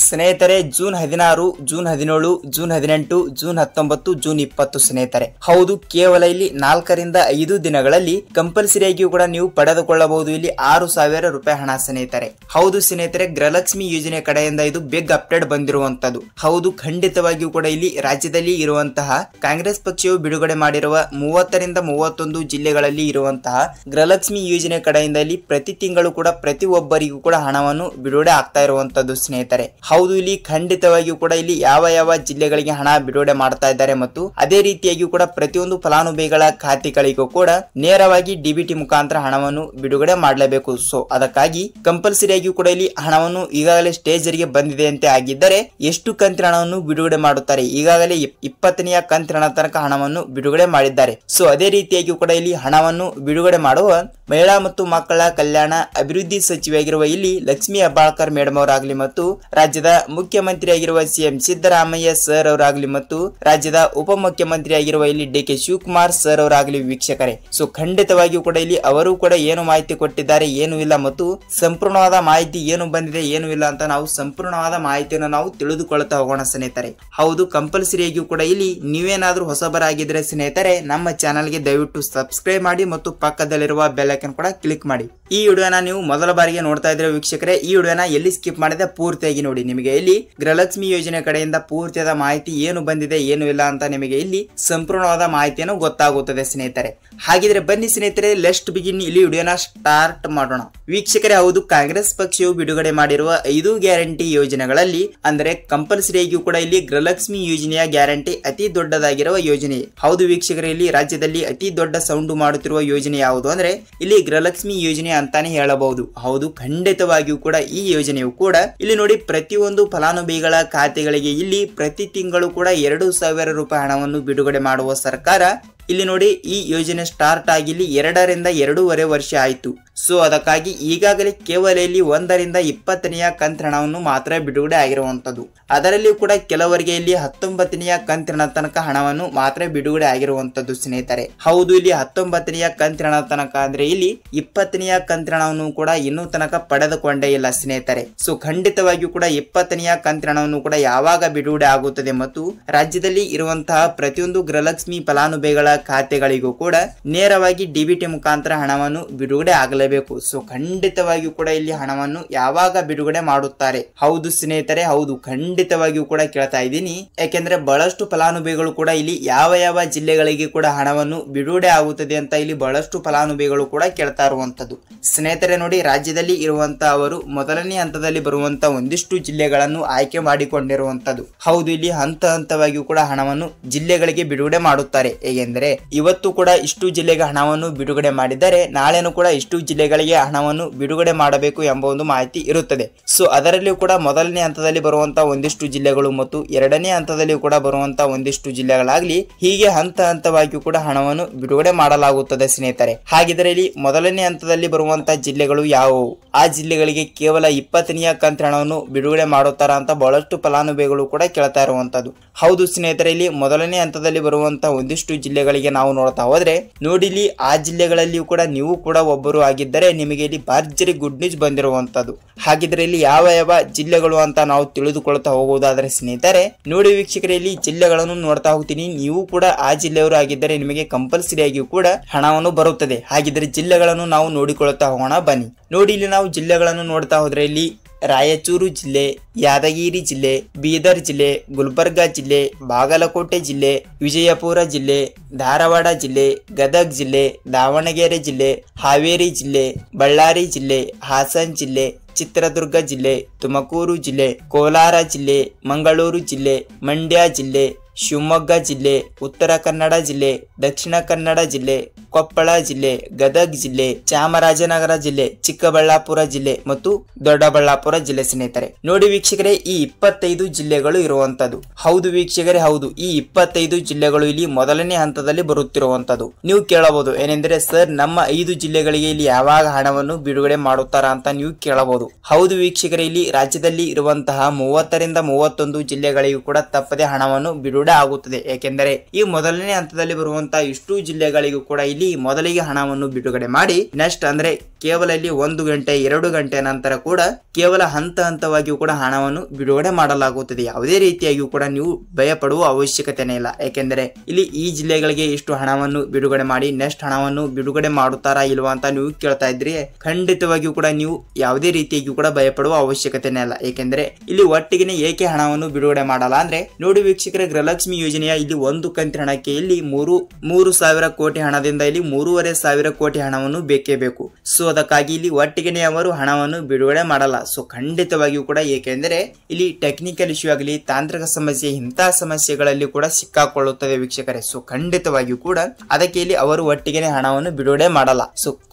ಸ್ನೇಹಿತರೆ June 16, June 17, June 18, June 19, June 20 ಸ್ನೇಹಿತರೆ ಹೌದು, ಕೇವಲ ಇಲ್ಲಿ 4 ರಿಂದ 5 ದಿನಗಳಲ್ಲಿ ಕಂಪಲ್ಸರಿಯಾಗಿಯೂ ಕೂಡ ನೀವು ಪಡೆದುಕೊಳ್ಳಬಹುದು ಇಲ್ಲಿ 6,000 ರೂಪಾಯಿ ಹಣ ಸ್ನೇಹಿತರೆ. ಹೌದು ಸ್ನೇಹಿತರೆ, ಗೃಹಲಕ್ಷ್ಮಿ ಯೋಜನೆ ಕಡೆಯಿಂದ ಇದು ಬಿಗ್ ಅಪ್ಡೇಟ್ ಬಂದಿರುವಂತದ್ದು. ಹೌದು, ಖಂಡಿತವಾಗಿಯೂ ಕೂಡ ಇಲ್ಲಿ ರಾಜ್ಯದಲ್ಲಿ ಇರುವಂತಹ ಕಾಂಗ್ರೆಸ್ ಪಕ್ಷವು ಬಿಡುಗಡೆ ಮಾಡಿರುವ 30 ರಿಂದ 31 ಜಿಲ್ಲೆಗಳಲ್ಲಿ ಇರುವಂತಹ ಗೃಹಲಕ್ಷ್ಮಿ ಯೋಜನೆ ಕಡೆಯಿಂದ ಇಲ್ಲಿ ಪ್ರತಿ ತಿಂಗಳು ಕೂಡ ಪ್ರತಿಯೊಬ್ಬರಿಗೂ ಕೂಡ ಹಣವನ್ನು ಬಿಡುಗಡೆ ಆಗ್ತಾ ಇರುವಂತದ್ದು ಸ್ನೇಹಿತರೆ. ಹೌದು, ಇಲ್ಲಿ ಖಂಡಿತವಾಗಿಯೂ ಕೂಡ ಇಲ್ಲಿ ಯಾವ ಯಾವ ಜಿಲ್ಲೆಗಳಿಗೆ ಹಣ ಬಿಡುಗಡೆ ಮಾಡ್ತಾ ಇದ್ದಾರೆ ಮತ್ತು ಅದೇ ರೀತಿಯಾಗಿಯೂ ಕೂಡ ಪ್ರತಿಯೊಂದು ಫಲಾನುಭವಿಗಳ ಖಾತೆಗಳಿಗೂ ಕೂಡ ನೇರವಾಗಿ ಡಿಬಿಟಿ ಮುಖಾಂತರ ಹಣವನ್ನು ಬಿಡುಗಡೆ ಮಾಡಲೇಬೇಕು. ಸೊ ಅದಕ್ಕಾಗಿ ಕಂಪಲ್ಸರಿಯಾಗಿಯೂ ಕೂಡ ಇಲ್ಲಿ ಹಣವನ್ನು ಈಗಾಗಲೇ ಸ್ಟೇಜರಿಗೆ ಬಂದಿದೆ ಅಂತ ಆಗಿದ್ದರೆ ಎಷ್ಟು ಕಂತಿನ ಹಣವನ್ನು ಬಿಡುಗಡೆ ಮಾಡುತ್ತಾರೆ? ಈಗಾಗಲೇ 20ನೇ ಕಂತಿನ ತನಕ ಹಣವನ್ನು ಬಿಡುಗಡೆ ಮಾಡಿದ್ದಾರೆ. ಸೊ ಅದೇ ರೀತಿಯಾಗಿಯೂ ಕೂಡ ಇಲ್ಲಿ ಹಣವನ್ನು ಬಿಡುಗಡೆ ಮಾಡುವ ಮಹಿಳಾ ಮತ್ತು ಮಕ್ಕಳ ಕಲ್ಯಾಣ ಅಭಿವೃದ್ಧಿ ಸಚಿವೆಯಾಗಿರುವ ಇಲ್ಲಿ ಲಕ್ಷ್ಮಿ ಹೆಬ್ಬಾಳ್ಕರ್ ಮೇಡಮ್ ಅವರಾಗಲಿ ಮತ್ತು ರಾಜ್ಯದ ಮುಖ್ಯಮಂತ್ರಿಯಾಗಿರುವ ಸಿಎಂ ಸಿದ್ದರಾಮಯ್ಯ ಸರ್ ಅವರಾಗಲಿ ಮತ್ತು ರಾಜ್ಯದ ಉಪಮುಖ್ಯಮಂತ್ರಿ ಆಗಿರುವ ಇಲ್ಲಿ ಡಿ.ಕೆ. ಶಿವಕುಮಾರ್ ಸರ್ ಅವರಾಗಲಿ ವೀಕ್ಷಕರೇ, ಸೊ ಖಂಡಿತವಾಗಿಯೂ ಕೂಡ ಇಲ್ಲಿ ಅವರು ಕೂಡ ಏನು ಮಾಹಿತಿ ಕೊಟ್ಟಿದ್ದಾರೆ, ಏನು ಇಲ್ಲ ಮತ್ತು ಸಂಪೂರ್ಣವಾದ ಮಾಹಿತಿ ಏನು ಬಂದಿದೆ, ಏನು ಇಲ್ಲ ಅಂತ ನಾವು ಸಂಪೂರ್ಣವಾದ ಮಾಹಿತಿಯನ್ನು ನಾವು ತಿಳಿದುಕೊಳ್ಳುತ್ತಾ ಹೋಗೋಣ ಸ್ನೇಹಿತರೆ. ಹೌದು, ಕಂಪಲ್ಸರಿಯಾಗಿಯೂ ಕೂಡ ಇಲ್ಲಿ ನೀವೇನಾದ್ರೂ ಹೊಸಬರಾಗಿದ್ರೆ ಸ್ನೇಹಿತರೆ ನಮ್ಮ ಚಾನಲ್ಗೆ ದಯವಿಟ್ಟು ಸಬ್ಸ್ಕ್ರೈಬ್ ಮಾಡಿ ಮತ್ತು ಪಕ್ಕದಲ್ಲಿರುವ ಬೆಲ್ ಐಕಾನ್ ಕೂಡ ಕ್ಲಿಕ್ ಮಾಡಿ. ಈ ವಿಡಿಯೋನ ನೀವು ಮೊದಲ ಬಾರಿಗೆ ನೋಡ್ತಾ ಇದ್ರೆ ವೀಕ್ಷಕರೇ, ಈ ವಿಡಿಯೋನ ಎಲ್ಲಿ ಸ್ಕಿಪ್ ಮಾಡಿದೆ ಪೂರ್ತಿಯಾಗಿ ನೋಡಿ. ನಿಮಗೆ ಇಲ್ಲಿ ಗೃಹಲಕ್ಷ್ಮಿ ಯೋಜನೆ ಕಡೆಯಿಂದ ಪೂರ್ತಿಯಾದ ಮಾಹಿತಿ ಏನು ಬಂದಿದೆ, ಏನು ಇಲ್ಲ ಅಂತ ನಿಮಗೆ ಇಲ್ಲಿ ಸಂಪೂರ್ಣವಾದ ಮಾಹಿತಿಯನ್ನು ಗೊತ್ತಾಗುತ್ತದೆ ಸ್ನೇಹಿತರೆ. ಹಾಗಿದ್ರೆ ಬನ್ನಿ ಸ್ನೇಹಿತರೆ, ಲೆಸ್ಟ್ ಬಿಗಿನ್ ಇಲ್ಲಿ ವಿಡಿಯೋನ ಸ್ಟಾರ್ಟ್ ಮಾಡೋಣ ವೀಕ್ಷಕರೇ. ಹೌದು, ಕಾಂಗ್ರೆಸ್ ಪಕ್ಷವು ಬಿಡುಗಡೆ ಮಾಡಿರುವ 5 ಗ್ಯಾರಂಟಿ ಯೋಜನೆಗಳಲ್ಲಿ ಅಂದ್ರೆ ಕಂಪಲ್ಸರಿಯಾಗಿಯೂ ಕೂಡ ಇಲ್ಲಿ ಗೃಹಲಕ್ಷ್ಮಿ ಯೋಜನೆಯ ಗ್ಯಾರಂಟಿ ಅತಿ ದೊಡ್ಡದಾಗಿರುವ ಯೋಜನೆ. ಹೌದು ವೀಕ್ಷಕರೇ, ಇಲ್ಲಿ ರಾಜ್ಯದಲ್ಲಿ ಅತಿ ದೊಡ್ಡ ಸೌಂಡು ಮಾಡುತ್ತಿರುವ ಯೋಜನೆ ಯಾವುದು ಅಂದ್ರೆ ಇಲ್ಲಿ ಗೃಹಲಕ್ಷ್ಮಿ ಯೋಜನೆ ಅಂತಾನೆ ಹೇಳಬಹುದು. ಹೌದು, ಖಂಡಿತವಾಗಿಯೂ ಕೂಡ ಈ ಯೋಜನೆಯು ಕೂಡ ಇಲ್ಲಿ ನೋಡಿ ಪ್ರತಿಯೊಂದು ಫಲಾನುಭವಿಗಳ ಖಾತೆಗಳಿಗೆ ಇಲ್ಲಿ ಪ್ರತಿ ತಿಂಗಳು ಕೂಡ 2,000 ರೂಪಾಯಿ ಹಣವನ್ನು ಬಿಡುಗಡೆ ಮಾಡುವ ಸರ್ಕಾರ. ಇಲ್ಲಿ ನೋಡಿ ಈ ಯೋಜನೆ ಸ್ಟಾರ್ಟ್ ಆಗಿ ಇಲ್ಲಿ 2 ರಿಂದ 2.5 ವರ್ಷ ಆಯಿತು. ಸೊ ಅದಕ್ಕಾಗಿ ಈಗಾಗಲೇ ಕೇವಲ ಇಲ್ಲಿ 1 ರಿಂದ 20ನೇ ಕಂತಿನ ಹಣವನ್ನು ಮಾತ್ರ ಬಿಡುಗಡೆ ಆಗಿರುವಂತದ್ದು. ಅದರಲ್ಲಿ ಕೂಡ ಕೆಲವರಿಗೆ ಇಲ್ಲಿ 19ನೇ ಕಂತಿನ ತನಕ ಹಣವನ್ನು ಮಾತ್ರ ಬಿಡುಗಡೆ ಆಗಿರುವಂತದ್ದು ಸ್ನೇಹಿತರೆ. ಹೌದು, ಇಲ್ಲಿ 19ನೇ ಕಂತಿನ ತನಕ ಅಂದ್ರೆ ಇಲ್ಲಿ 20ನೇ ಕಂತಿನ ಹಣವನ್ನು ಕೂಡ ಇನ್ನೂ ತನಕ ಪಡೆದುಕೊಂಡೇ ಇಲ್ಲ ಸ್ನೇಹಿತರೆ. ಸೊ ಖಂಡಿತವಾಗಿಯೂ ಕೂಡ 20ನೇ ಕಂತಿನ ಹಣವನ್ನು ಕೂಡ ಯಾವಾಗ ಬಿಡುಗಡೆ ಆಗುತ್ತದೆ ಮತ್ತು ರಾಜ್ಯದಲ್ಲಿ ಇರುವಂತಹ ಪ್ರತಿಯೊಂದು ಗೃಹಲಕ್ಷ್ಮಿ ಫಲಾನುಭವಿಗಳ ಖಾತೆಗಳಿಗೂ ಕೂಡ ನೇರವಾಗಿ ಡಿಬಿಟಿ ಮುಖಾಂತರ ಹಣವನ್ನು ಬಿಡುಗಡೆ ಆಗಲೇಬೇಕು. ಸೊ ಖಂಡಿತವಾಗಿಯೂ ಕೂಡ ಇಲ್ಲಿ ಹಣವನ್ನು ಯಾವಾಗ ಬಿಡುಗಡೆ ಮಾಡುತ್ತಾರೆ? ಹೌದು ಸ್ನೇಹಿತರೆ, ಹೌದು ಖಂಡಿತವಾಗಿಯೂ ಕೂಡ ಕೇಳ್ತಾ ಇದ್ದೀನಿ. ಯಾಕೆಂದ್ರೆ ಬಹಳಷ್ಟು ಫಲಾನುಭವಿಗಳು ಕೂಡ ಇಲ್ಲಿ ಯಾವ ಯಾವ ಜಿಲ್ಲೆಗಳಿಗೆ ಕೂಡ ಹಣವನ್ನು ಬಿಡುಗಡೆ ಆಗುತ್ತದೆ ಅಂತ ಇಲ್ಲಿ ಬಹಳಷ್ಟು ಫಲಾನುಭವಿಗಳು ಕೂಡ ಕೇಳ್ತಾ ಇರುವಂತದ್ದು ಸ್ನೇಹಿತರೆ. ನೋಡಿ, ರಾಜ್ಯದಲ್ಲಿ ಇರುವಂತಹ ಅವರು ಮೊದಲನೇ ಹಂತದಲ್ಲಿ ಬರುವಂತಹ ಒಂದಿಷ್ಟು ಜಿಲ್ಲೆಗಳನ್ನು ಆಯ್ಕೆ ಮಾಡಿಕೊಂಡಿರುವಂತದ್ದು. ಹೌದು, ಇಲ್ಲಿ ಹಂತ ಹಂತವಾಗಿಯೂ ಕೂಡ ಹಣವನ್ನು ಜಿಲ್ಲೆಗಳಿಗೆ ಬಿಡುಗಡೆ ಮಾಡುತ್ತಾರೆ. ಹೇಗೆಂದರೆ ಇವತ್ತು ಕೂಡ ಇಷ್ಟು ಜಿಲ್ಲೆಗೆ ಹಣವನ್ನು ಬಿಡುಗಡೆ ಮಾಡಿದರೆ ನಾಳೆನೂ ಕೂಡ ಇಷ್ಟು ಜಿಲ್ಲೆಗಳಿಗೆ ಹಣವನ್ನು ಬಿಡುಗಡೆ ಮಾಡಬೇಕು ಎಂಬ ಒಂದು ಮಾಹಿತಿ ಇರುತ್ತದೆ. ಸೊ ಅದರಲ್ಲಿಯೂ ಕೂಡ ಮೊದಲನೇ ಹಂತದಲ್ಲಿ ಬರುವಂತಹ ಒಂದಿಷ್ಟು ಜಿಲ್ಲೆಗಳು ಮತ್ತು 2ನೇ ಹಂತದಲ್ಲಿ ಕೂಡ ಬರುವಂತಹ ಒಂದಿಷ್ಟು ಜಿಲ್ಲೆಗಳಾಗ್ಲಿ ಹೀಗೆ ಹಂತ ಹಂತವಾಗಿಯೂ ಕೂಡ ಹಣವನ್ನು ಬಿಡುಗಡೆ ಮಾಡಲಾಗುತ್ತದೆ ಸ್ನೇಹಿತರೆ. ಹಾಗಿದ್ರೆ ಇಲ್ಲಿ ಮೊದಲನೇ ಹಂತದಲ್ಲಿ ಬರುವಂತಹ ಜಿಲ್ಲೆಗಳು ಯಾವುವು? ಆ ಜಿಲ್ಲೆಗಳಿಗೆ ಕೇವಲ 20ನೇ ಕಂತಿನ ಹಣವನ್ನು ಬಿಡುಗಡೆ ಮಾಡುತ್ತಾರ ಅಂತ ಬಹಳಷ್ಟು ಫಲಾನುಭವಿಗಳು ಕೂಡ ಕೇಳ್ತಾ ಇರುವಂತದ್ದು. ಹೌದು ಸ್ನೇಹಿತರೆ, ಇಲ್ಲಿ ಮೊದಲನೇ ಹಂತದಲ್ಲಿ ಬರುವಂತಹ ಒಂದಿಷ್ಟು ಜಿಲ್ಲೆಗಳಿಗೆ ನಾವು ನೋಡ್ತಾ ಹೋದ್ರೆ ನೋಡಿ, ಇಲ್ಲಿ ಆ ಜಿಲ್ಲೆಗಳಲ್ಲಿಯೂ ಕೂಡ ನೀವು ಕೂಡ ಒಬ್ಬರು ಆಗಿದ್ದರೆ ನಿಮಗೆ ಇಲ್ಲಿ ಭರ್ಜರಿ ಗುಡ್ ನ್ಯೂಸ್ ಬಂದಿರುವಂತದ್ದು. ಹಾಗಿದ್ರೆ ಇಲ್ಲಿ ಯಾವ ಯಾವ ಜಿಲ್ಲೆಗಳು ಅಂತ ನಾವು ತಿಳಿದುಕೊಳ್ತಾ ಹೋಗುವುದಾದ್ರೆ ಸ್ನೇಹಿತರೆ ನೋಡಿ ವೀಕ್ಷಕರೇ, ಇಲ್ಲಿ ಜಿಲ್ಲೆಗಳನ್ನು ನೋಡ್ತಾ ಹೋಗ್ತೀನಿ. ನೀವು ಕೂಡ ಆ ಜಿಲ್ಲೆಯವರು ಆಗಿದ್ದರೆ ನಿಮಗೆ ಕಂಪಲ್ಸರಿಯಾಗಿಯೂ ಕೂಡ ಹಣವನ್ನು ಬರುತ್ತದೆ. ಹಾಗಿದ್ರೆ ಜಿಲ್ಲೆಗಳನ್ನು ನಾವು ನೋಡಿಕೊಳ್ತಾ ಹೋಗೋಣ ಬನ್ನಿ. ನೋಡಿ, ಇಲ್ಲಿ ನಾವು ಜಿಲ್ಲೆಗಳನ್ನು ನೋಡ್ತಾ ಹೋದ್ರೆ ಇಲ್ಲಿ ರಾಯಚೂರು ಜಿಲ್ಲೆ, ಯಾದಗಿರಿ ಜಿಲ್ಲೆ, ಬೀದರ್ ಜಿಲ್ಲೆ, ಗುಲ್ಬರ್ಗಾ ಜಿಲ್ಲೆ, ಬಾಗಲಕೋಟೆ ಜಿಲ್ಲೆ, ವಿಜಯಪುರ ಜಿಲ್ಲೆ, ಧಾರವಾಡ ಜಿಲ್ಲೆ, ಗದಗ್ ಜಿಲ್ಲೆ, ದಾವಣಗೆರೆ ಜಿಲ್ಲೆ, ಹಾವೇರಿ ಜಿಲ್ಲೆ, ಬಳ್ಳಾರಿ ಜಿಲ್ಲೆ, ಹಾಸನ್ ಜಿಲ್ಲೆ, ಚಿತ್ರದುರ್ಗ ಜಿಲ್ಲೆ, ತುಮಕೂರು ಜಿಲ್ಲೆ, ಕೋಲಾರ ಜಿಲ್ಲೆ, ಮಂಗಳೂರು ಜಿಲ್ಲೆ, ಮಂಡ್ಯ ಜಿಲ್ಲೆ, ಶಿವಮೊಗ್ಗ ಜಿಲ್ಲೆ, ಉತ್ತರ ಕನ್ನಡ ಜಿಲ್ಲೆ, ದಕ್ಷಿಣ ಕನ್ನಡ ಜಿಲ್ಲೆ, ಕೊಪ್ಪಳ ಜಿಲ್ಲೆ, ಗದಗ್ ಜಿಲ್ಲೆ, ಚಾಮರಾಜನಗರ ಜಿಲ್ಲೆ, ಚಿಕ್ಕಬಳ್ಳಾಪುರ ಜಿಲ್ಲೆ ಮತ್ತು ದೊಡ್ಡಬಳ್ಳಾಪುರ ಜಿಲ್ಲೆ ಸ್ನೇಹಿತರೆ. ನೋಡಿ ವೀಕ್ಷಕರೇ, ಈ 25 ಜಿಲ್ಲೆಗಳು ಇರುವಂತದ್ದು. ಹೌದು ವೀಕ್ಷಕರೇ, ಹೌದು ಈ 25 ಜಿಲ್ಲೆಗಳು ಇಲ್ಲಿ ಮೊದಲನೇ ಹಂತದಲ್ಲಿ ಬರುತ್ತಿರುವಂತದ್ದು. ನೀವು ಕೇಳಬಹುದು ಏನೆಂದರೆ ಸರ್ ನಮ್ಮ 5 ಜಿಲ್ಲೆಗಳಿಗೆ ಇಲ್ಲಿ ಯಾವಾಗ ಹಣವನ್ನು ಬಿಡುಗಡೆ ಮಾಡುತ್ತಾರ ಅಂತ ನೀವು ಕೇಳಬಹುದು. ಹೌದು ವೀಕ್ಷಕರೇ, ಇಲ್ಲಿ ರಾಜ್ಯದಲ್ಲಿ ಇರುವಂತಹ 30 ರಿಂದ 31 ಜಿಲ್ಲೆಗಳಿಗೂ ಕೂಡ ತಪ್ಪದೆ ಹಣವನ್ನು ಬಿಡುಗಡೆ ಬಿಡುಗಡೆ ಆಗುತ್ತದೆ. ಏಕೆಂದರೆ ಈ ಮೊದಲನೇ ಹಂತದಲ್ಲಿ ಬರುವಂತಹ ಇಷ್ಟು ಜಿಲ್ಲೆಗಳಿಗೂ ಕೂಡ ಇಲ್ಲಿ ಮೊದಲಿಗೆ ಹಣವನ್ನು ಬಿಡುಗಡೆ ಮಾಡಿ ನೆಕ್ಸ್ಟ್ ಅಂದ್ರೆ ಕೇವಲ ಇಲ್ಲಿ 1 ಗಂಟೆ 2 ಗಂಟೆ ನಂತರ ಕೂಡ ಕೇವಲ ಹಂತವಾಗಿಯೂ ಕೂಡ ಹಣವನ್ನು ಬಿಡುಗಡೆ ಮಾಡಲಾಗುತ್ತದೆ. ಯಾವುದೇ ರೀತಿಯಾಗಿಯೂ ಕೂಡ ನೀವು ಭಯ ಪಡುವ ಅವಶ್ಯಕತೆನೇ ಇಲ್ಲ. ಯಾಕೆಂದರೆ ಇಲ್ಲಿ ಈ ಜಿಲ್ಲೆಗಳಿಗೆ ಇಷ್ಟು ಹಣವನ್ನು ಬಿಡುಗಡೆ ಮಾಡಿ ನೆಕ್ಸ್ಟ್ ಹಣವನ್ನು ಬಿಡುಗಡೆ ಮಾಡುತ್ತಾರಾ ಇಲ್ವಾ ಅಂತ ನೀವು ಕೇಳ್ತಾ ಇದ್ರಿ. ಖಂಡಿತವಾಗಿಯೂ ಕೂಡ ನೀವು ಯಾವುದೇ ರೀತಿಯಾಗಿಯೂ ಕೂಡ ಭಯ ಪಡುವ ಅವಶ್ಯಕತೆನೇ ಇಲ್ಲ. ಏಕೆಂದರೆ ಇಲ್ಲಿ ಒಟ್ಟಿಗೆ ಏಕೆ ಹಣವನ್ನು ಬಿಡುಗಡೆ ಮಾಡಲ್ಲ ಅಂದ್ರೆ ನೋಡಿ ವೀಕ್ಷಕರೇ, ಗೃಹಲಕ್ಷ್ಮಿ ಯೋಜನೆಯ ಇಲ್ಲಿ ಒಂದು ಕಂತಿನ ಹಣಕ್ಕೆ ಇಲ್ಲಿ 3,000 ಕೋಟಿ ಹಣದಿಂದ ಇಲ್ಲಿ 3,500 ಕೋಟಿ ಹಣವನ್ನು ಬೇಕೇ ಬೇಕು. ಸೊ ಅದಕ್ಕಾಗಿ ಇಲ್ಲಿ ಒಟ್ಟಿಗೆ ಅವರು ಹಣವನ್ನು ಬಿಡುಗಡೆ ಮಾಡಲ್ಲ. ಸೊ ಖಂಡಿತವಾಗಿಯೂ ಕೂಡ ಏಕೆಂದರೆ ಇಲ್ಲಿ ಟೆಕ್ನಿಕಲ್ ಇಶ್ಯೂ ಆಗಲಿ ತಾಂತ್ರಿಕ ಸಮಸ್ಯೆ ಇಂತಹ ಸಮಸ್ಯೆಗಳಲ್ಲಿ ಕೂಡ ಸಿಕ್ಕಾಕೊಳ್ಳುತ್ತದೆ ವೀಕ್ಷಕರೇ. ಸೊ ಖಂಡಿತವಾಗಿಯೂ ಕೂಡ ಅದಕ್ಕೆ ಇಲ್ಲಿ ಅವರು ಒಟ್ಟಿಗೆ ಹಣವನ್ನು ಬಿಡುಗಡೆ ಮಾಡಲ್ಲ.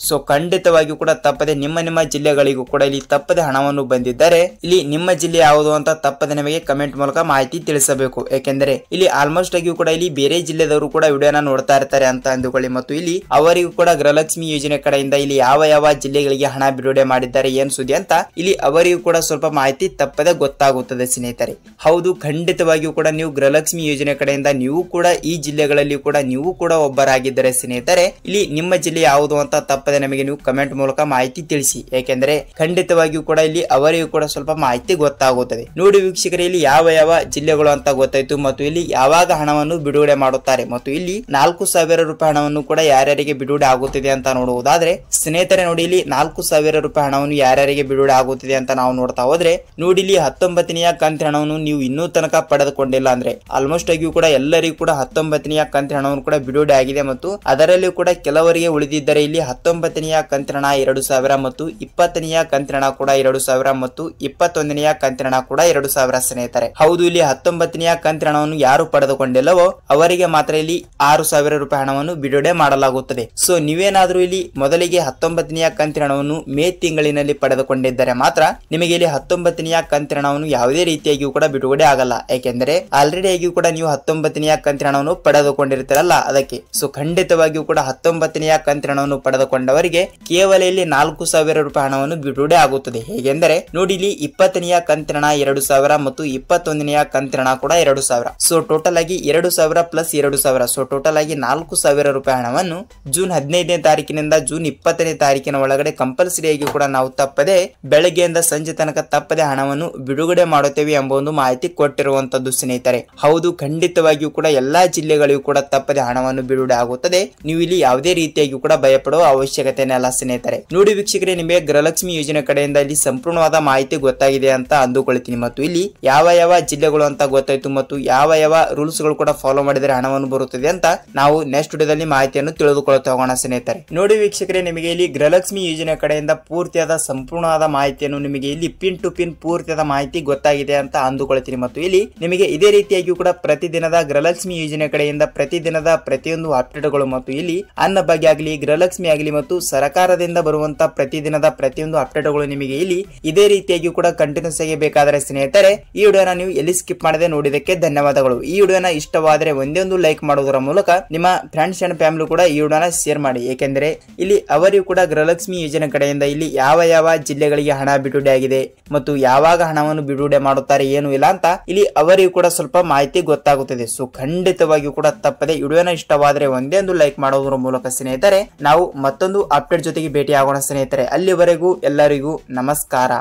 ಸೊ ಖಂಡಿತವಾಗಿಯೂ ಕೂಡ ತಪ್ಪದೆ ನಿಮ್ಮ ಜಿಲ್ಲೆಗಳಿಗೂ ಕೂಡ ಇಲ್ಲಿ ತಪ್ಪದೆ ಹಣವನ್ನು ಬಂದಿದ್ದರೆ ಇಲ್ಲಿ ನಿಮ್ಮ ಜಿಲ್ಲೆ ಯಾವುದು ಅಂತ ತಪ್ಪದೆ ನಮಗೆ ಕಮೆಂಟ್ ಮೂಲಕ ಮಾಹಿತಿ ತಿಳಿಸಬೇಕು. ಯಾಕೆಂದರೆ ಇಲ್ಲಿ ಆಲ್ಮೋಸ್ಟ್ ಆಗಿಯೂ ಕೂಡ ಇಲ್ಲಿ ಬೇರೆ ಜಿಲ್ಲೆದವರು ಕೂಡ ವಿಡಿಯೋನ ನೋಡ್ತಾ ಇರ್ತಾರೆ ಅಂತ ಅಂದುಕೊಳ್ಳಿ. ಮತ್ತು ಇಲ್ಲಿ ಅವರಿಗೂ ಕೂಡ ಗೃಹಲಕ್ಷ್ಮಿ ಯೋಜನೆ ಕಡೆಯಿಂದ ಇಲ್ಲಿ ಯಾವ ಜಿಲ್ಲೆಗಳಿಗೆ ಹಣ ಬಿಡುಗಡೆ ಮಾಡಿದ್ದಾರೆ ಏನ್ ಸುದ್ದಿ ಅಂತ ಇಲ್ಲಿ ಅವರಿಗೂ ಕೂಡ ಸ್ವಲ್ಪ ಮಾಹಿತಿ ತಪ್ಪದೆ ಗೊತ್ತಾಗುತ್ತದೆ ಸ್ನೇಹಿತರೆ. ಹೌದು, ಖಂಡಿತವಾಗಿಯೂ ಕೂಡ ನೀವು ಗೃಹಲಕ್ಷ್ಮಿ ಯೋಜನೆ ಕಡೆಯಿಂದ ನೀವು ಕೂಡ ಈ ಜಿಲ್ಲೆಗಳಲ್ಲಿ ಕೂಡ ನೀವು ಕೂಡ ಒಬ್ಬರಾಗಿದ್ದರೆ ಸ್ನೇಹಿತರೆ ಇಲ್ಲಿ ನಿಮ್ಮ ಜಿಲ್ಲೆ ಯಾವುದು ಅಂತ ತಪ್ಪದೆ ನಮಗೆ ನೀವು ಕಮೆಂಟ್ ಮೂಲಕ ಮಾಹಿತಿ ತಿಳಿಸಿ. ಯಾಕೆಂದ್ರೆ ಖಂಡಿತವಾಗಿಯೂ ಕೂಡ ಇಲ್ಲಿ ಅವರಿಗೂ ಕೂಡ ಸ್ವಲ್ಪ ಮಾಹಿತಿ ಗೊತ್ತಾಗುತ್ತದೆ. ನೋಡಿ ವೀಕ್ಷಕರೇ, ಇಲ್ಲಿ ಯಾವ ಜಿಲ್ಲೆಗಳು ಅಂತ ಗೊತ್ತಾಯ್ತು ಮತ್ತು ಇಲ್ಲಿ ಯಾವಾಗ ಹಣವನ್ನು ಬಿಡುಗಡೆ ಮಾಡುತ್ತಾರೆ ಮತ್ತು ಇಲ್ಲಿ 4,000 ರೂಪಾಯಿ ಹಣವನ್ನು ಕೂಡ ಯಾರ್ಯಾರಿಗೆ ಬಿಡುಗಡೆ ಆಗುತ್ತಿದೆ ಅಂತ ನೋಡುವುದಾದ್ರೆ ಸ್ನೇಹಿತರೆ, ನೋಡಿ ಇಲ್ಲಿ 4,000 ರೂಪಾಯಿ ಹಣವನ್ನು ಯಾರ್ಯಾರಿಗೆ ಬಿಡುಗಡೆ ಆಗುತ್ತಿದೆ ಅಂತ ನಾವು ನೋಡ್ತಾ ಹೋದ್ರೆ ನೋಡಿ ಇಲ್ಲಿ 19ನೇ ಕಂತಿನ ಹಣವನ್ನು ನೀವು ಇನ್ನೂ ತನಕ ಪಡೆದುಕೊಂಡಿಲ್ಲ ಅಂದ್ರೆ ಆಲ್ಮೋಸ್ಟ್ ಆಗಿಯೂ ಕೂಡ ಎಲ್ಲರಿಗೂ ಕೂಡ 19ನೇ ಕಂತಿನ ಹಣವನ್ನು ಕೂಡ ಬಿಡುಗಡೆ ಆಗಿದೆ ಮತ್ತು ಅದರಲ್ಲಿ ಕೂಡ ಕೆಲವರಿಗೆ ಉಳಿದಿದ್ದರೆ ಇಲ್ಲಿ 19ನೇ ಕಂತಿನ ಹಣ 2,000 ಮತ್ತು 20ನೇ ಕಂತಿನ ಹಣ ಕೂಡ 2,000 ಮತ್ತು 21ನೇ ಕಂತಿನ ಹಣ ಕೂಡ 2,000 ಸ್ನೇಹಿತರೆ. ಹೌದು, ಇಲ್ಲಿ 19ನೇ ಕಂತಿನ ಹಣವನ್ನು ಯಾರು ಪಡೆದುಕೊಂಡಿಲ್ಲವೋ ಅವರಿಗೆ ಮಾತ್ರ ಇಲ್ಲಿ 6,000 ರೂಪಾಯಿ ಹಣವನ್ನು ಬಿಡುಗಡೆ ಮಾಡಲಾಗುತ್ತದೆ. ಸೊ ನೀವೇನಾದ್ರೂ ಇಲ್ಲಿ ಮೊದಲಿಗೆ 19ನೇ ಕಂತಿನ ಹಣವನ್ನು ಮೇ ತಿಂಗಳಿನಲ್ಲಿ ಪಡೆದುಕೊಂಡಿದ್ದರೆ ಮಾತ್ರ ನಿಮಗೆ ಇಲ್ಲಿ 19ನೇ ಕಂತಿನ ಹಣವನ್ನು ಯಾವುದೇ ರೀತಿಯಾಗಿಯೂ ಕೂಡ ಬಿಡುಗಡೆ ಆಗಲ್ಲ. ಯಾಕೆಂದರೆ ಆಲ್ರೆಡಿ ಆಗಿಯೂ ಕೂಡ ನೀವು 19ನೇ ಕಂತಿನ ಹಣವನ್ನು ಪಡೆದುಕೊಂಡಿರ್ತೀರಲ್ಲ ಅದಕ್ಕೆ. ಸೊ ಖಂಡಿತವಾಗಿಯೂ ಕೂಡ 19ನೇ ಕಂತಿನ ಹಣವನ್ನು ಪಡೆದುಕೊಂಡವರಿಗೆ ಕೇವಲ ಇಲ್ಲಿ 4,000 ರೂಪಾಯಿ ಹಣವನ್ನು ಬಿಡುಗಡೆ ಆಗುತ್ತದೆ. ಹೇಗೆಂದರೆ ನೋಡಿ ಇಲ್ಲಿ 20ನೇ ಕಂತಿನ ಹಣ 2,000 ಮತ್ತು 21ನೇ ಕಂತಿನ ಹಣ ಕೂಡ 2,000. ಸೊ ಟೋಟಲ್ ಆಗಿ 2,000 ಪ್ಲಸ್ 2,000 ಸೊ ಟೋಟಲ್ ಆಗಿ 4,000 ರೂಪಾಯಿ ಹಣವನ್ನು ಜೂನ್ 15ನೇ ತಾರೀಕಿನಿಂದ ಜೂನ್ 20ನೇ ತಾರೀಕಿನ ಒಳಗಡೆ ಕಂಪಲ್ಸರಿ ಆಗಿ ಕೂಡ ನಾವು ತಪ್ಪದೆ ಬೆಳಗ್ಗೆಯಿಂದ ಸಂಜೆ ತನಕ ತಪ್ಪದೆ ಹಣವನ್ನು ಬಿಡುಗಡೆ ಮಾಡುತ್ತೇವೆ ಎಂಬ ಒಂದು ಮಾಹಿತಿ ಕೊಟ್ಟಿರುವಂತದ್ದು ಸ್ನೇಹಿತರೆ. ಹೌದು, ಖಂಡಿತವಾಗಿಯೂ ಕೂಡ ಎಲ್ಲಾ ಜಿಲ್ಲೆಗಳಿಗೂ ಕೂಡ ತಪ್ಪದೆ ಹಣವನ್ನು ಬಿಡುಗಡೆ ಆಗುತ್ತದೆ. ನೀವು ಇಲ್ಲಿ ಯಾವುದೇ ರೀತಿಯಾಗಿ ಕೂಡ ಭಯಪಡುವ ಅವಶ್ಯಕತೆನೇ ಅಲ್ಲ ಸ್ನೇಹಿತರೆ. ನೋಡಿ ವೀಕ್ಷಕರೇ, ನಿಮಗೆ ಗೃಹಲಕ್ಷ್ಮಿ ಯೋಜನೆ ಕಡೆಯಿಂದ ಇಲ್ಲಿ ಸಂಪೂರ್ಣವಾದ ಮಾಹಿತಿ ಗೊತ್ತಾಗಿದೆ ಅಂತ ಅಂದುಕೊಳ್ತೀನಿ ಮತ್ತು ಇಲ್ಲಿ ಯಾವ ಜಿಲ್ಲೆಗಳು ಅಂತ ಗೊತ್ತಾಯ್ತು ಮತ್ತು ಯಾವ ರೂಲ್ಸ್ ಗಳು ಕೂಡ ಫಾಲೋ ಮಾಡಿದರೆ ಹಣವನ್ನು ಬರುತ್ತದೆ ಅಂತ ನಾವು ನೆಕ್ಸ್ಟ್ ವಿಡಿಯೋದಲ್ಲಿ ಮಾಹಿತಿಯನ್ನು ತಿಳಿದುಕೊಳ್ಳುತ್ತಾ ಹೋಗೋಣ ಸ್ನೇಹಿತರೆ. ನೋಡಿ ವೀಕ್ಷಕರೇ, ನಿಮಗೆ ಇಲ್ಲಿ ಗೃಹಲಕ್ಷ್ಮಿ ಯೋಜನೆ ಕಡೆಯಿಂದ ಪೂರ್ತಿಯಾದ ಸಂಪೂರ್ಣವಾದ ಮಾಹಿತಿಯನ್ನು ನಿಮಗೆ ಇಲ್ಲಿ ಪಿನ್ ಟು ಪಿನ್ ಪೂರ್ತಿಯಾದ ಮಾಹಿತಿ ಗೊತ್ತಾಗಿದೆ ಅಂತ ಅಂದುಕೊಳ್ತೀನಿ ಮತ್ತು ಇಲ್ಲಿ ನಿಮಗೆ ಇದೇ ರೀತಿಯಾಗಿ ಕೂಡ ಪ್ರತಿದಿನದ ಗೃಹಲಕ್ಷ್ಮಿ ಯೋಜನೆ ಕಡೆಯಿಂದ ಪ್ರತಿದಿನದ ಪ್ರತಿಯೊಂದು ಅಪ್ಡೇಟ್ಗಳು ಮತ್ತು ಇಲ್ಲಿ ಅನ್ನ ಬಗ್ಗೆ ಆಗಲಿ ಗೃಹಲಕ್ಷ್ಮಿ ಆಗಲಿ ಮತ್ತು ಸರ್ಕಾರದಿಂದ ಬರುವಂತಹ ಪ್ರತಿದಿನದ ಪ್ರತಿಯೊಂದು ಅಪ್ಡೇಟ್ಗಳು ನಿಮಗೆ ಇಲ್ಲಿ ಇದೇ ರೀತಿಯಾಗಿ ಕೂಡ ಕಂಟಿನ್ಯೂಸ್ ಆಗಿ ಬೇಕಾದರೆ ಸ್ನೇಹಿತರೆ ಈ ವಿಡಿಯೋನ ನೀವು ಎಲ್ಲಿ ಸ್ಕಿಪ್ ಮಾಡದೆ ನೋಡಿದಕ್ಕೆ ಧನ್ಯವಾದಗಳು. ಈ ವಿಡಿಯೋನ ಇಷ್ಟವಾದರೆ ಒಂದೇ ಒಂದು ಲೈಕ್ ಮಾಡುವುದರ ಮೂಲಕ ನಿಮ್ಮ ಫ್ರೆಂಡ್ಸ್ ಅಂಡ್ ಫ್ಯಾಮಿಲಿ ಕೂಡ ಈ ವಿಡಿಯೋನ ಶೇರ್ ಮಾಡಿ. ಏಕೆಂದರೆ ಇಲ್ಲಿ ಅವರಿಗೂ ಕೂಡ ಗೃಹಲಕ್ಷ್ಮಿ ಯೋಜನೆ ಕಡೆಯಿಂದ ಇಲ್ಲಿ ಯಾವ ಜಿಲ್ಲೆಗಳಿಗೆ ಹಣ ಬಿಡುಗಡೆ ಆಗಿದೆ ಮತ್ತು ಯಾವಾಗ ಹಣವನ್ನು ಬಿಡುಗಡೆ ಮಾಡುತ್ತಾರೆ ಏನು ಇಲ್ಲ ಅಂತ ಇಲ್ಲಿ ಅವರಿಗೂ ಕೂಡ ಸ್ವಲ್ಪ ಮಾಹಿತಿ ಗೊತ್ತಾಗುತ್ತದೆ. ಸೊ ಖಂಡಿತವಾಗಿಯೂ ಕೂಡ ತಪ್ಪದೆ ವಿಡಿಯೋನ ಇಷ್ಟವಾದರೆ ಒಂದೇ ಒಂದು ಲೈಕ್ ಮಾಡುವುದರ ಮೂಲಕ ಸ್ನೇಹಿತರೆ ನಾವು ಮತ್ತೊಂದು ಅಪ್ಡೇಟ್ ಜೊತೆಗೆ ಭೇಟಿ ಆಗೋಣ ಸ್ನೇಹಿತರೆ. ಅಲ್ಲಿವರೆಗೂ ಎಲ್ಲರಿಗೂ ನಮಸ್ಕಾರ.